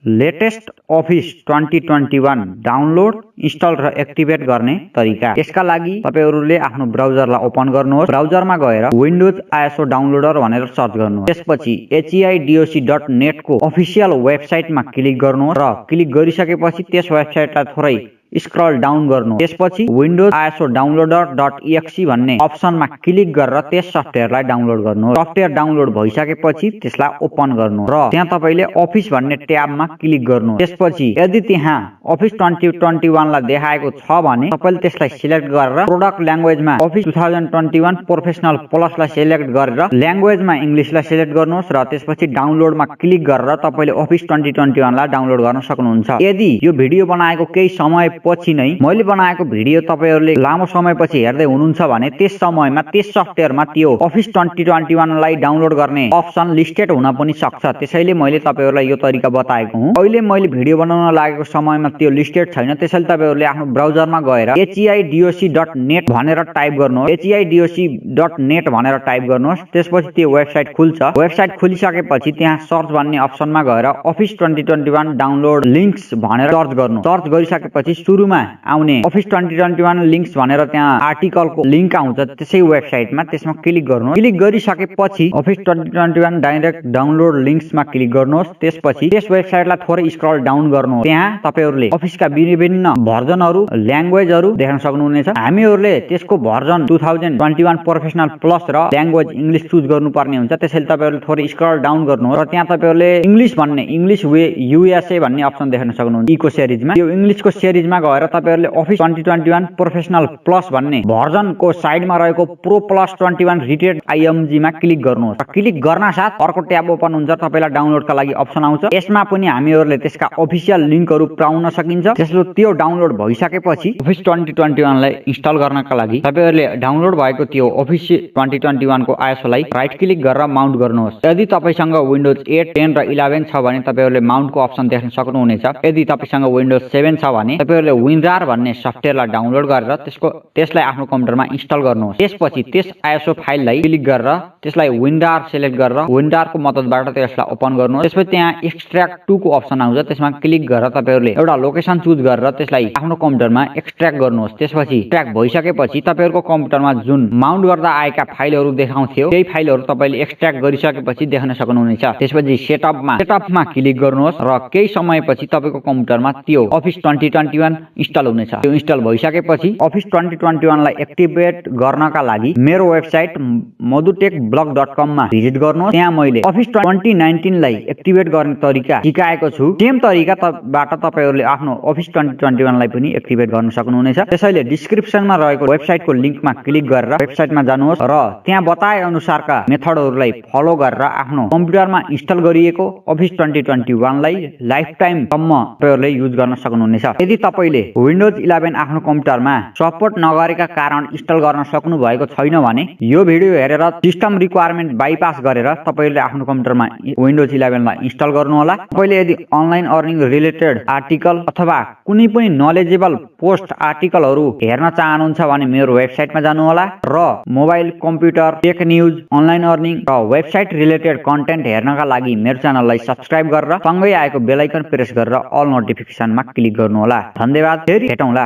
Latest office 2021 download install र activate गर्ने तरिका। यसका लागि तपाईहरुले आफ्नो ब्राउजरलाई ओपन गर्नुहोस्। ब्राउजरमा गएर विन्डोज आइएसओ डाउनलोडर भनेर सर्च गर्नुहोस्। त्यसपछि heidoc.net को अफिसियल वेबसाइटमा क्लिक गर्नुहोस् र क्लिक गरिसकेपछि त्यस वेबसाइटलाई थोरै स्क्रल डाउन गर्नु। त्यसपछि विन्डोज आइएसओ डाउनलोडर.exe भन्ने अप्सनमा क्लिक गरेर त्यस सफ्टवेयरलाई डाउनलोड गर्नु। सफ्टवेयर डाउनलोड भइसकेपछि त्यसलाई ओपन गर्नु र त्यहाँ तपाईले अफिस भन्ने ट्याबमा क्लिक गर्नु। त्यसपछि यदि त्यहाँ अफिस 2021 लाई देखाएको छ भने तपाईले त्यसलाई सिलेक्ट गरेर प्रोडक्ट ल्याङ्ग्वेजमा अफिस 2021 प्रोफेसनल प्लस लाई सिलेक्ट गरेर ल्याङ्ग्वेजमा इंग्लिशलाई सिलेक्ट गर्नुहोस् र त्यसपछि डाउनलोडमा क्लिक गरेर तपाईले अफिस 2021 लाई डाउनलोड गर्न सक्नुहुन्छ। यदि यो भिडियो बनाएको केही समय पछि नै मैले बनाएको भिडियो तपाईहरुले लामो समयपछि हेर्दै हुनुहुन्छ भने त्यस समयमा त्यस सफ्टवेयरमा त्यो अफिस 2021 लाई डाउनलोड गर्ने अप्सन लिस्टेड हुन पनि सक्छ। त्यसैले मैले तपाईहरुलाई यो तरिका बताएको हुँ। अहिले मैले भिडियो बनाउन लागेको समयमा त्यो लिस्टेड छैन। त्यसैले तपाईहरुले आफ्नो ब्राउजरमा गएर heidoc.net भनेर टाइप गर्नुहोस्। heidoc.net भनेर टाइप गर्नुहोस्। त्यसपछि त्यो वेबसाइट खुल्छ। वेबसाइट खुलिसकेपछि त्यहाँ सर्च भन्ने अप्सनमा गएर अफिस 2021 डाउनलोड लिंक्स भनेर सर्च गर्नु। सर्च गरिसकेपछि सुरुमा आउने अफिस 2021 लिंक्स भनेर त्यहाँ आर्टिकलको लिंक आउँछ। त्यसै वेबसाइटमा त्यसमा क्लिक गर्नुहोस्। क्लिक गरिसकेपछि अफिस 2021 डाइरेक्ट डाउनलोड लिंक्समा क्लिक गर्नुहोस्। त्यसपछि त्यस वेबसाइटलाई थोरै स्क्रल डाउन गर्नुहोस्। त्यहाँ तपाईहरुले अफिसका विभिन्न भर्जनहरु ल्याङ्ग्वेजहरु देख्न सक्नुहुनेछ। हामीहरुले त्यसको भर्जन 2021 प्रोफेसनल प्लस र ल्याङ्ग्वेज इंग्लिश चुज गर्नुपर्ने हुन्छ। त्यसैले तपाईहरुले थोरै स्क्रल डाउन गर्नुहोस् र त्यहाँ तपाईहरुले इंग्लिश भन्ने इंग्लिश वे युएसए भन्ने अप्सन देख्न सक्नुहुन्छ। इको सिरिजमा यो इंग्लिशको सिरिजमा गएर तपाईहरुले अफिस 2021 प्रोफेसनल प्लस भन्ने भर्जनको साइडमा रहेको प्रो प्लस 21 रिटेड आइएमजी मा क्लिक गर्नुहोस्। क्लिक गर्न साथ अर्को ट्याब ओपन हुन्छ। तपाईलाई डाउनलोडका लागि अप्सन आउँछ। यसमा पनि हामीहरुले त्यसका अफिसियल लिंकहरु पाउन सकिन्छ। त्यसले त्यो डाउनलोड भइसकेपछि अफिस 2021 लाई इन्स्टल गर्नका लागि तपाईहरुले डाउनलोड भएको त्यो अफिस 2021 को आइएसओ लाई राइट क्लिक गरेर माउन्ट गर्नुहोस्। यदि तपाईसँग विन्डोज 8, 10 र 11 छ भने तपाईहरुले माउन्टको अप्सन देख्न सक्नुहुनेछ। यदि तपाईसँग विन्डोज 7 छ भने तपाईहरुले विनरार भन्ने सफ्टवेयरलाई डाउनलोड गरेर त्यसलाई आफ्नो कम्प्युटरमा इन्स्टल गर्नुहोस्। त्यसपछि त्यस आइएसओ फाइललाई क्लिक गरेर त्यसलाई विनरार सिलेक्ट गरेर विनरारको मद्दतबाट त्यसलाई ओपन गर्नुहोस्। त्यसपछि त्यहाँ एक्सट्र्याक्ट टु को अप्सन आउँछ। त्यसमा क्लिक गरेर तपाईहरुले एउटा लोकेसन चुज गरेर त्यसलाई आफ्नो कम्प्युटरमा एक्सट्र्याक्ट गर्नुहोस्। त्यसपछि एक्सट्र्याक्ट भइसकेपछि तपाईहरुको कम्प्युटरमा जुन माउन्ट गर्दा आएका फाइलहरु देखाउँथ्यो त्यही फाइलहरु तपाईले एक्सट्र्याक्ट गरिसकेपछि देख्न सक्नुहुनेछ। त्यसपछि सेटअपमा क्लिक गर्नुहोस् र केही समयपछि तपाईको कम्प्युटरमा त्यो अफिस 2021 इन्स्टल हुनेछ। त्यो इन्स्टल भइसकेपछि अफिस 2021 लाई एक्टिभेट गर्नका लागि मेरो वेबसाइट madhutechblog.com मा भिजिट गर्नुहोस्। त्यहाँ मैले अफिस 2019 लाई एक्टिभेट गर्ने तरिका सिकाएको छु। सेम तरिकाबाट तपाईहरुले आफ्नो अफिस 2021 लाई पनि एक्टिभेट गर्न सक्नुहुनेछ। त्यसैले डिस्क्रिप्सनमा रहेको वेबसाइटको लिंकमा क्लिक गरेर वेबसाइटमा जानुहोस् र त्यहाँ बताए अनुसारका मेथडहरुलाई फलो गरेर आफ्नो कम्प्युटरमा इन्स्टल गरिएको अफिस 2021 लाई लाइफ टाइम सम्म तपाईहरुले युज गर्न सक्नुहुनेछ। यदि तपाईले विन्डोज 11 आफ्नो कम्प्युटरमा सपोर्ट नगरेका कारण इन्स्टल गर्न सक्नु भएको छैन भने यो भिडियो हेरेर सिस्टम रिक्वायरमेन्ट बाइपास गरेर तपाईले आफ्नो कम्प्युटरमा विन्डोज 11 लाई इन्स्टल गर्नु होला। तपाईले यदि अनलाइन अर्निङ रिलेटेड आर्टिकल अथवा कुनै पनि नलेजेबल पोस्ट आर्टिकलहरु हेर्न चाहनुहुन्छ भने मेरो वेबसाइटमा जानु होला र mobile computer tech news online earning र वेबसाइट रिलेटेड कन्टेन्ट हेर्नका लागि मेरो च्यानललाई सब्स्क्राइब गरेर सँगै आएको बेल आइकन प्रेस गरेर अल नोटिफिकेसनमा क्लिक गर्नु होला। धन्यवाद। फेरि भेटौँला।